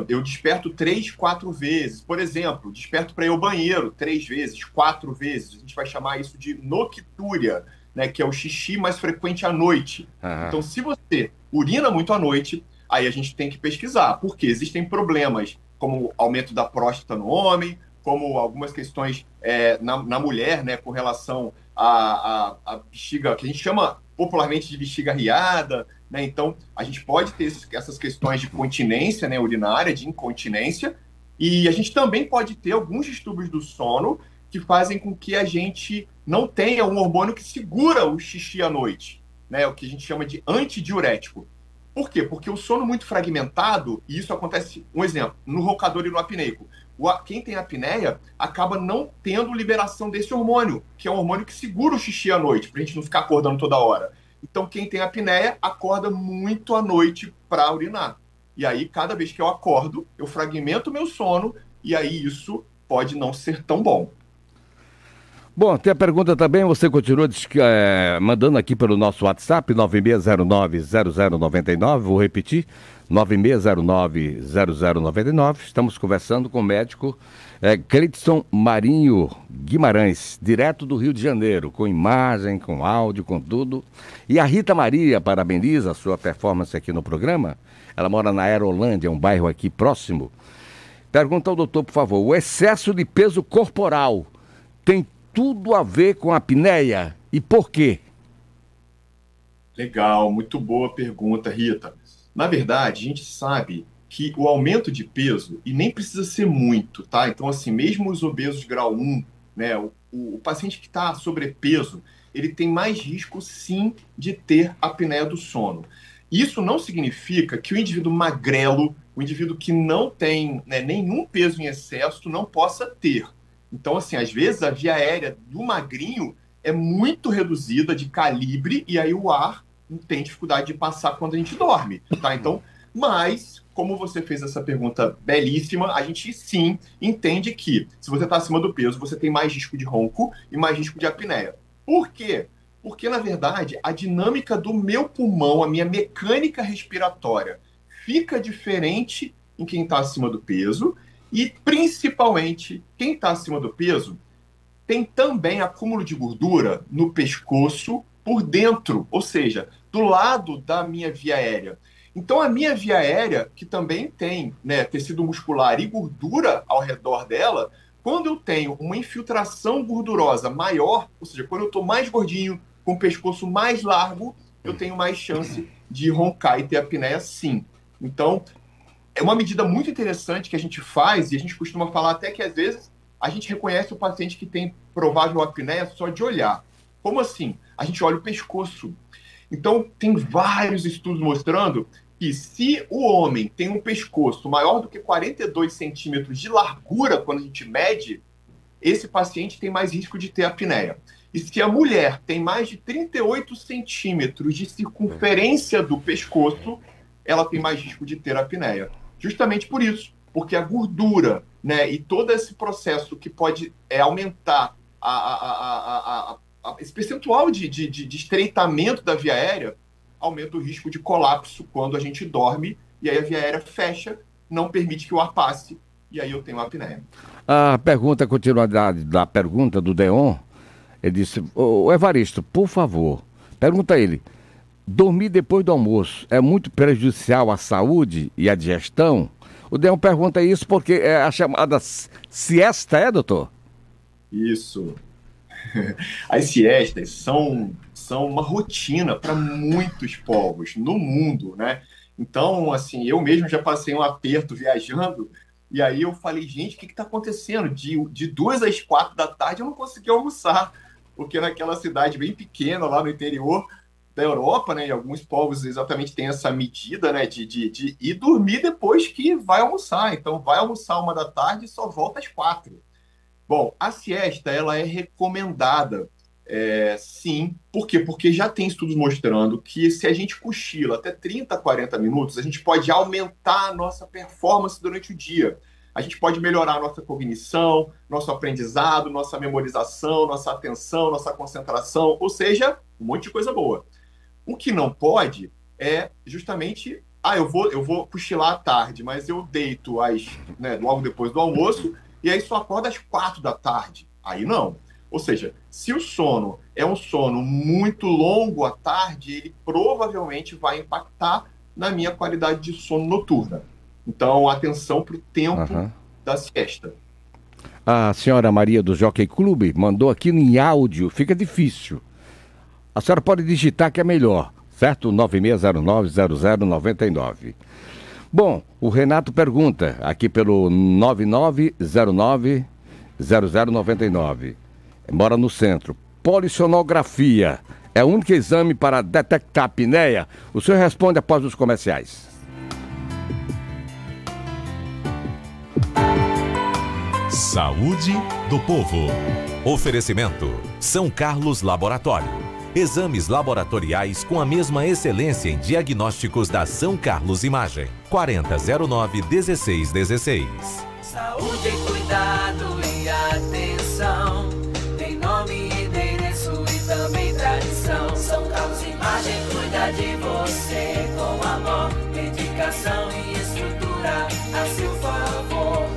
eu desperto 3, 4 vezes. Por exemplo, desperto para ir ao banheiro 3 vezes, 4 vezes. A gente vai chamar isso de noctúria, né? Que é o xixi mais frequente à noite. Então, se você urina muito à noite, aí a gente tem que pesquisar, porque existem problemas como aumento da próstata no homem, como algumas questões na mulher, né, com relação à bexiga, que a gente chama popularmente de bexiga riada, né? Então, a gente pode ter essas questões de continência, né, urinária, de incontinência, e a gente também pode ter alguns distúrbios do sono que fazem com que a gente não tenha um hormônio que segura o xixi à noite, né, o que a gente chama de antidiurético. Por quê? Porque o sono muito fragmentado, e isso acontece, um exemplo, no roncador e no apneico. Quem tem apneia acaba não tendo liberação desse hormônio, que é um hormônio que segura o xixi à noite, para a gente não ficar acordando toda hora. Então, quem tem apneia acorda muito à noite para urinar. E aí, cada vez que eu acordo, eu fragmento o meu sono, e aí isso pode não ser tão bom. Bom, tem a pergunta também, você continua mandando aqui pelo nosso WhatsApp, 9609-0099, vou repetir, 9609-0099. Estamos conversando com o médico Gleidson Marinho Guimarães, direto do Rio de Janeiro, com imagem, com áudio, com tudo. E a Rita Maria parabeniza a sua performance aqui no programa. Ela mora na Aerolândia, um bairro aqui próximo. Pergunta ao doutor, por favor, o excesso de peso corporal tem tudo a ver com a apneia e por quê? Legal, muito boa pergunta, Rita. Na verdade, a gente sabe que o aumento de peso, e nem precisa ser muito, tá? Então, assim, mesmo os obesos grau 1, né, o paciente que está sobrepeso, ele tem mais risco, sim, de ter apneia do sono. Isso não significa que o indivíduo magrelo, o indivíduo que não tem, né, nenhum peso em excesso, não possa ter. Então, assim, às vezes a via aérea do magrinho é muito reduzida de calibre e aí o ar tem dificuldade de passar quando a gente dorme, tá? Então, mas, como você fez essa pergunta belíssima, a gente sim entende que se você está acima do peso, você tem mais risco de ronco e mais risco de apneia. Por quê? Porque, na verdade, a dinâmica do meu pulmão, a minha mecânica respiratória, fica diferente em quem está acima do peso. E, principalmente, quem está acima do peso tem também acúmulo de gordura no pescoço por dentro, ou seja, do lado da minha via aérea. Então, a minha via aérea, que também tem, né, tecido muscular e gordura ao redor dela, quando eu tenho uma infiltração gordurosa maior, ou seja, quando eu estou mais gordinho, com o pescoço mais largo, eu tenho mais chance de roncar e ter apneia, sim. Então, é uma medida muito interessante que a gente faz, e a gente costuma falar até que, às vezes, a gente reconhece o paciente que tem provável apneia só de olhar. Como assim? A gente olha o pescoço. Então, tem vários estudos mostrando que se o homem tem um pescoço maior do que 42 centímetros de largura, quando a gente mede, esse paciente tem mais risco de ter apneia. E se a mulher tem mais de 38 centímetros de circunferência do pescoço, ela tem mais risco de ter apneia. Justamente por isso, porque a gordura, né, e todo esse processo que pode aumentar esse percentual de estreitamento da via aérea aumenta o risco de colapso quando a gente dorme, e aí a via aérea fecha, não permite que o ar passe, e aí eu tenho apneia. A pergunta, a continuidade da pergunta do Deon, ele disse, ô Evaristo, por favor, pergunta a ele, dormir depois do almoço é muito prejudicial à saúde e à digestão? O Deon pergunta isso porque é a chamada siesta, doutor? Isso. As siestas são uma rotina para muitos povos no mundo, né? Então, assim, eu mesmo já passei um aperto viajando, e aí eu falei, gente, o que está acontecendo? De 2 às 4 da tarde eu não consegui almoçar, porque naquela cidade bem pequena, lá no interior da Europa, né, e alguns povos exatamente têm essa medida, né, de ir dormir depois que vai almoçar. Então, vai almoçar 1 da tarde e só volta às 4. Bom, a siesta, ela é recomendada, sim. Por quê? Porque já tem estudos mostrando que se a gente cochila até 30, 40 minutos, a gente pode aumentar a nossa performance durante o dia. A gente pode melhorar a nossa cognição, nosso aprendizado, nossa memorização, nossa atenção, nossa concentração, ou seja, um monte de coisa boa. O que não pode é justamente, eu vou cochilar à tarde, mas eu deito logo depois do almoço, e aí só acorda às 4 da tarde. Aí não. Ou seja, se o sono é um sono muito longo à tarde, ele provavelmente vai impactar na minha qualidade de sono noturna. Então, atenção para o tempo da siesta. A senhora Maria do Jockey Clube mandou aqui em áudio, fica difícil. A senhora pode digitar que é melhor, certo? 9609-0099. Bom, o Renato pergunta aqui pelo 9909-0099. Mora no centro. Polissonografia é o único exame para detectar apneia? O senhor responde após os comerciais. Saúde do povo. Oferecimento: São Carlos Laboratório. Exames laboratoriais com a mesma excelência em diagnósticos da São Carlos Imagem. 4009-1616. Saúde, cuidado e atenção. Tem nome, endereço e também tradição. São Carlos Imagem cuida de você com amor, dedicação e estrutura a seu favor.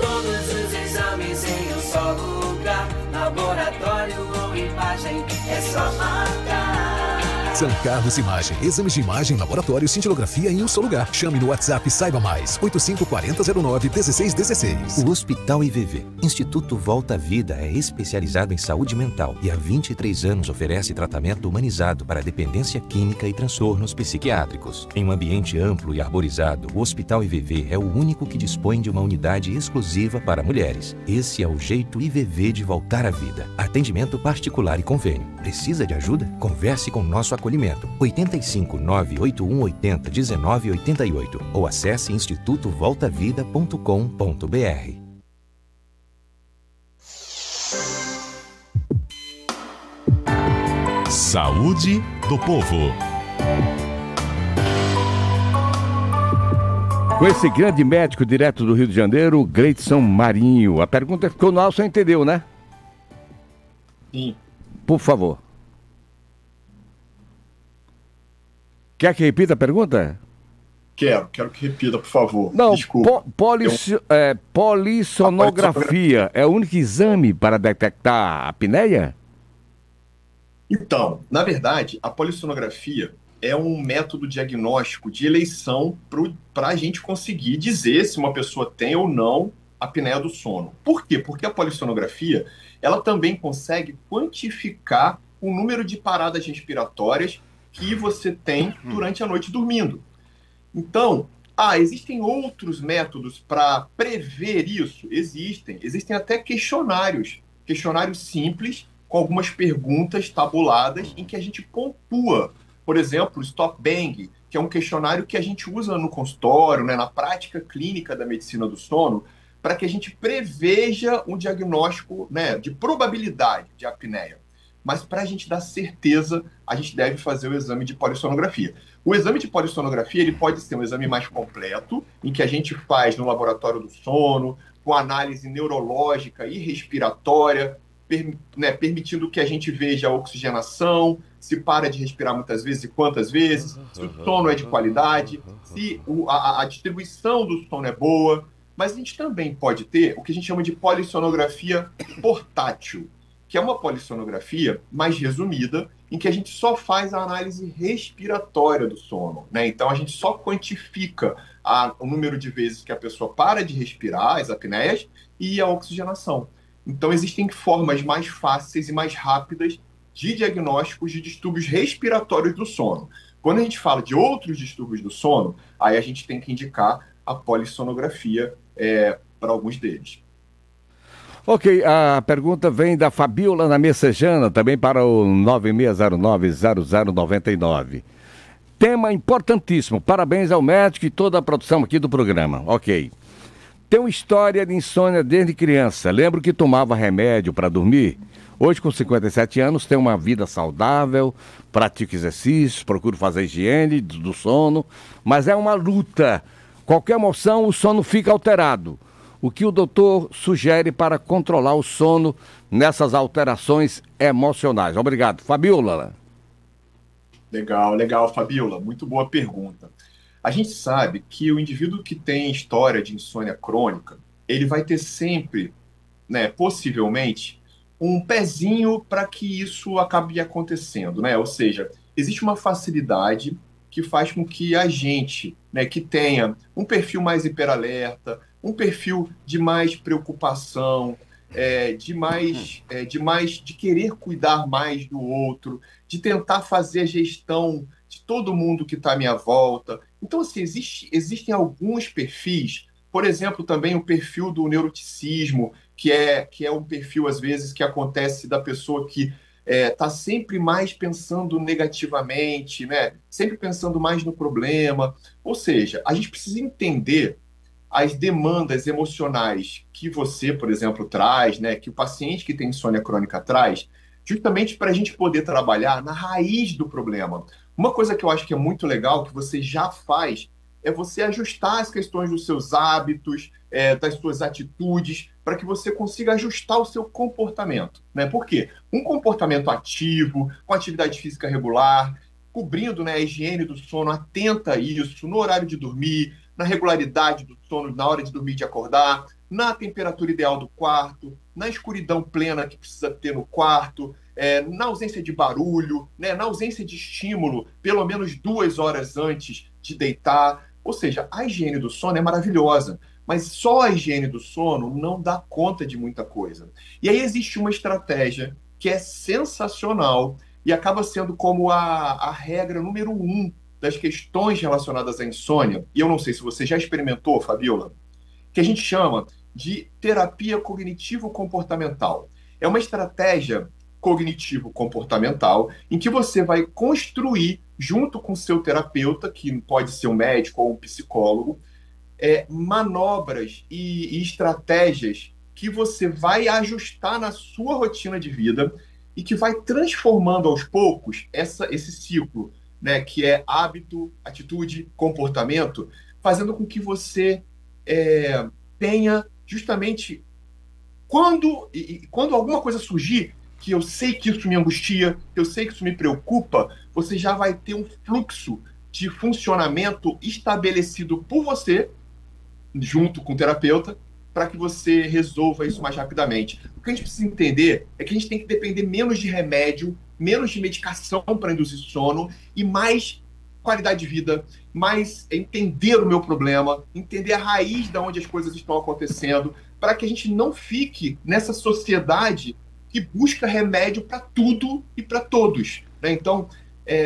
Todos os exames em um só lugar. Laboratório ou imagem, é só marcar. São Carlos Imagem. Exames de imagem, laboratório, cintilografia em um só lugar. Chame no WhatsApp e saiba mais. 854009-1616. O Hospital IVV, Instituto Volta à Vida, é especializado em saúde mental e há 23 anos oferece tratamento humanizado para dependência química e transtornos psiquiátricos. Em um ambiente amplo e arborizado, o Hospital IVV é o único que dispõe de uma unidade exclusiva para mulheres. Esse é o jeito IVV de voltar à vida. Atendimento particular e convênio. Precisa de ajuda? Converse com nosso acolhimento. 85-98180-1988 ou acesse institutovoltavida.com.br. Saúde do povo. Com esse grande médico direto do Rio de Janeiro, Gleidson Marinho. A pergunta ficou no ar, você entendeu, né? Sim. Por favor. Quer que repita a pergunta? Quero que repita, por favor. Não, desculpa. Polissonografia é o único exame para detectar a apneia? Então, na verdade, a polissonografia é um método diagnóstico de eleição para a gente conseguir dizer se uma pessoa tem ou não apneia do sono. Por quê? Porque a polissonografia, ela também consegue quantificar o número de paradas respiratórias que você tem durante a noite dormindo. Então, existem outros métodos para prever isso? Existem até questionários simples, com algumas perguntas tabuladas, em que a gente pontua. Por exemplo, o Stop Bang, que é um questionário que a gente usa no consultório, né, na prática clínica da medicina do sono, para que a gente preveja um diagnóstico, né, de probabilidade de apneia. Mas para a gente dar certeza, a gente deve fazer o exame de polissonografia. O exame de polissonografia ele pode ser um exame mais completo, em que a gente faz no laboratório do sono, com análise neurológica e respiratória, permitindo que a gente veja a oxigenação, se para de respirar muitas vezes e quantas vezes, se o sono é de qualidade, se a distribuição do sono é boa. Mas a gente também pode ter o que a gente chama de polissonografia portátil, que é uma polissonografia mais resumida, em que a gente só faz a análise respiratória do sono, né? Então a gente só quantifica o número de vezes que a pessoa para de respirar, as apneias, e a oxigenação. Então existem formas mais fáceis e mais rápidas de diagnósticos de distúrbios respiratórios do sono. Quando a gente fala de outros distúrbios do sono, aí a gente tem que indicar a polissonografia para alguns deles. Ok, a pergunta vem da Fabiola na Messejana, também para o 9609-0099. Tema importantíssimo, parabéns ao médico e toda a produção aqui do programa. Ok. Tenho história de insônia desde criança, lembro que tomava remédio para dormir. Hoje, com 57 anos, tenho uma vida saudável, pratico exercícios, procuro fazer higiene do sono, mas é uma luta. Qualquer emoção, o sono fica alterado. O que o doutor sugere para controlar o sono nessas alterações emocionais? Obrigado. Fabiola. Legal, Fabiola. Muito boa pergunta. A gente sabe que o indivíduo que tem história de insônia crônica, ele vai ter sempre, né, possivelmente, um pezinho para que isso acabe acontecendo, né? Ou seja, existe uma facilidade que faz com que a gente, né, que tenha um perfil mais hiperalerta, um perfil de mais preocupação, de querer cuidar mais do outro, de tentar fazer a gestão de todo mundo que está à minha volta. Então, assim, existem alguns perfis, por exemplo, também o perfil do neuroticismo, que é um perfil, às vezes, que acontece da pessoa que está sempre mais pensando negativamente, né? Sempre pensando mais no problema. Ou seja, a gente precisa entender as demandas emocionais que você, por exemplo, traz, né? Que o paciente que tem insônia crônica traz, justamente para a gente poder trabalhar na raiz do problema. Uma coisa que eu acho que é muito legal, que você já faz, é você ajustar as questões dos seus hábitos, das suas atitudes, para que você consiga ajustar o seu comportamento, né? Por quê? Um comportamento ativo, com atividade física regular, cobrindo, né, a higiene do sono, atenta a isso, no horário de dormir, na regularidade do sono, na hora de dormir e de acordar, na temperatura ideal do quarto, na escuridão plena que precisa ter no quarto, na ausência de barulho, né, na ausência de estímulo, pelo menos 2 horas antes de deitar. Ou seja, a higiene do sono é maravilhosa, mas só a higiene do sono não dá conta de muita coisa. E aí existe uma estratégia que é sensacional e acaba sendo como a regra número 1 das questões relacionadas à insônia, e eu não sei se você já experimentou, Fabiola, que a gente chama de terapia cognitivo-comportamental. É uma estratégia cognitivo-comportamental em que você vai construir, junto com o seu terapeuta, que pode ser um médico ou um psicólogo, manobras e estratégias que você vai ajustar na sua rotina de vida e que vai transformando aos poucos esse ciclo, né, que é hábito, atitude, comportamento, fazendo com que você tenha justamente quando alguma coisa surgir, que eu sei que isso me angustia, que eu sei que isso me preocupa, você já vai ter um fluxo de funcionamento estabelecido por você, junto com o terapeuta, para que você resolva isso mais rapidamente. O que a gente precisa entender é que a gente tem que depender menos de remédio, menos de medicação para induzir sono e mais qualidade de vida, mais entender o meu problema, entender a raiz de onde as coisas estão acontecendo, para que a gente não fique nessa sociedade que busca remédio para tudo e para todos, né? Então,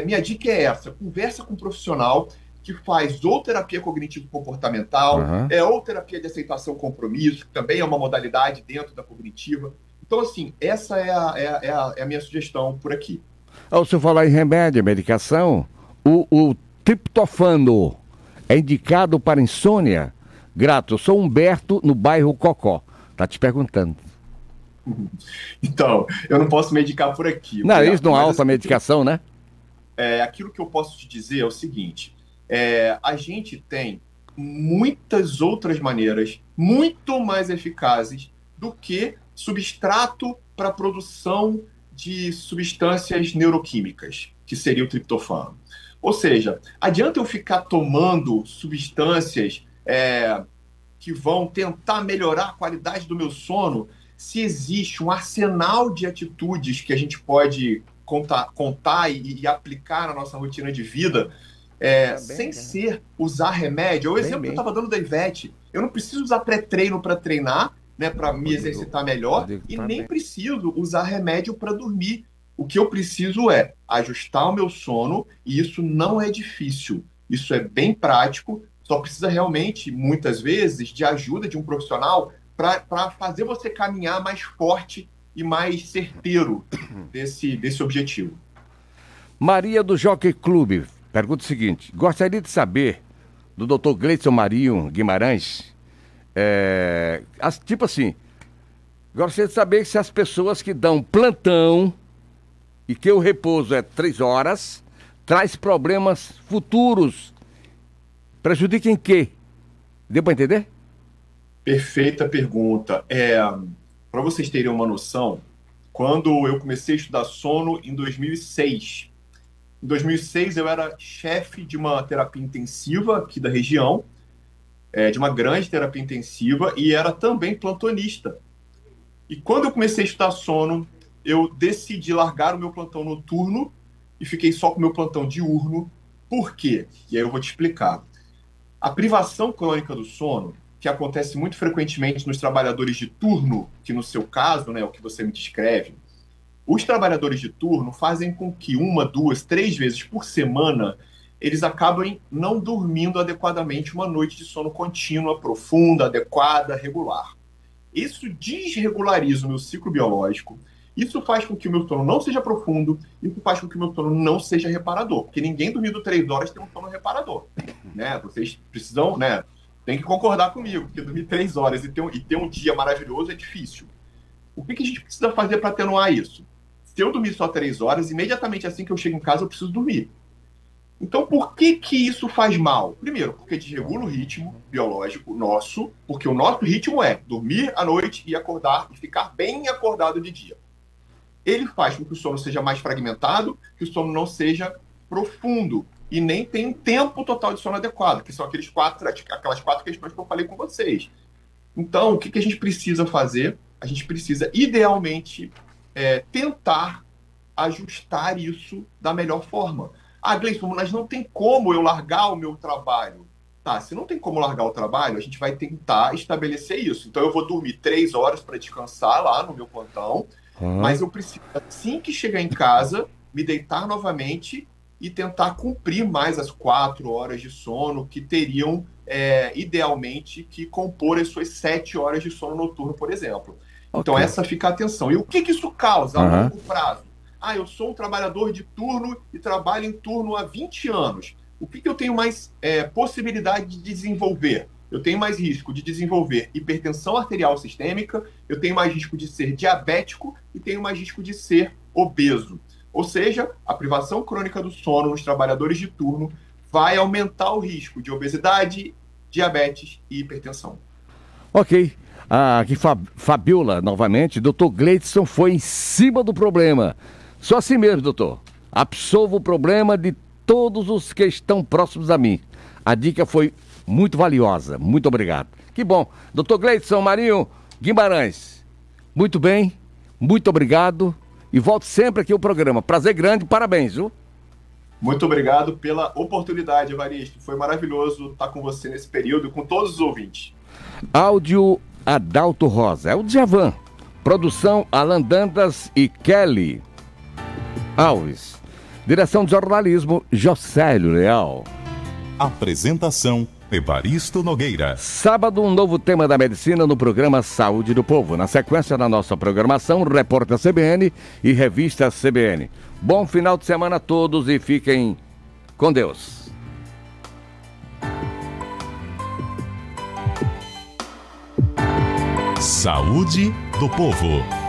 minha dica é essa: conversa com um profissional que faz ou terapia cognitivo-comportamental, ou terapia de aceitação-compromisso, que também é uma modalidade dentro da cognitiva. Então, assim, essa é a minha sugestão por aqui. Ao senhor falar em remédio, medicação, o triptofano é indicado para insônia? Grato, eu sou Humberto, no bairro Cocó. Tá te perguntando. Então, eu não posso medicar por aqui. Não, isso não há alta medicação, né? Aquilo que eu posso te dizer é o seguinte: a gente tem muitas outras maneiras muito mais eficazes do que substrato para a produção de substâncias neuroquímicas, que seria o triptofano. Ou seja, adianta eu ficar tomando substâncias que vão tentar melhorar a qualidade do meu sono se existe um arsenal de atitudes que a gente pode contar e aplicar na nossa rotina de vida sem ser usar remédio. O exemplo que eu estava dando da Ivete, eu não preciso usar pré-treino para treinar, né, para me exercitar melhor, e nem preciso usar remédio para dormir. O que eu preciso é ajustar o meu sono, e isso não é difícil. Isso é bem prático, só precisa realmente, muitas vezes, de ajuda de um profissional para fazer você caminhar mais forte e mais certeiro desse objetivo. Maria do Jockey Clube pergunta o seguinte: gostaria de saber do Dr. Gleidson Marinho Guimarães, tipo assim, gostaria de saber se as pessoas que dão plantão e que o repouso é 3 horas, traz problemas futuros, prejudica em quê? Deu para entender? Perfeita pergunta. Para vocês terem uma noção, quando eu comecei a estudar sono em 2006, eu era chefe de uma terapia intensiva aqui da região, de uma grande terapia intensiva, e era também plantonista. E quando eu comecei a estudar sono, eu decidi largar o meu plantão noturno e fiquei só com o meu plantão diurno. Por quê? E aí eu vou te explicar. A privação crônica do sono, que acontece muito frequentemente nos trabalhadores de turno, que no seu caso, né, o que você me descreve, os trabalhadores de turno fazem com que 1, 2, 3 vezes por semana eles acabem não dormindo adequadamente uma noite de sono contínua, profunda, adequada, regular. Isso desregulariza o meu ciclo biológico, isso faz com que o meu sono não seja profundo, isso faz com que o meu sono não seja reparador, porque ninguém dormindo 3 horas tem um sono reparador, né? Vocês precisam, né? Tem que concordar comigo, porque dormir 3 horas e ter um dia maravilhoso é difícil. O que a gente precisa fazer para atenuar isso? Se eu dormir só 3 horas, imediatamente assim que eu chego em casa, eu preciso dormir. Então, por que isso faz mal? Primeiro, porque desregula o ritmo biológico nosso, porque o nosso ritmo é dormir à noite e acordar e ficar bem acordado de dia. Ele faz com que o sono seja mais fragmentado, que o sono não seja profundo e nem tenha um tempo total de sono adequado, que são aquelas 4 questões que eu falei com vocês. Então, o que a gente precisa fazer? A gente precisa, idealmente, tentar ajustar isso da melhor forma. Gleison, mas não tem como eu largar o meu trabalho. Tá, se não tem como largar o trabalho, a gente vai tentar estabelecer isso. Então eu vou dormir 3 horas para descansar lá no meu plantão, mas eu preciso, assim que chegar em casa, me deitar novamente e tentar cumprir mais as 4 horas de sono que teriam, idealmente, que compor as suas 7 horas de sono noturno, por exemplo. Okay. Então essa fica a atenção. E o que isso causa a longo prazo? Eu sou um trabalhador de turno e trabalho em turno há 20 anos. O que eu tenho mais possibilidade de desenvolver? Eu tenho mais risco de desenvolver hipertensão arterial sistêmica, eu tenho mais risco de ser diabético e tenho mais risco de ser obeso. Ou seja, a privação crônica do sono nos trabalhadores de turno vai aumentar o risco de obesidade, diabetes e hipertensão. Ok. Aqui Fabiola, novamente, Dr. Gleidson foi em cima do problema. Só assim mesmo, doutor. Absolvo o problema de todos os que estão próximos a mim. A dica foi muito valiosa. Muito obrigado. Que bom. Dr. Gleidson Marinho Guimarães. Muito bem. Muito obrigado. E volto sempre aqui ao programa. Prazer grande. Parabéns, viu? Muito obrigado pela oportunidade, Evaristo. Foi maravilhoso estar com você nesse período e com todos os ouvintes. Áudio Adalto Rosa. É o Djavan. Produção Alan Dantas e Kelly Alves. Direção de jornalismo, Jocélio Leal. Apresentação, Evaristo Nogueira. Sábado, um novo tema da medicina no programa Saúde do Povo. Na sequência da nossa programação, Repórter CBN e Revista CBN. Bom final de semana a todos e fiquem com Deus. Saúde do Povo.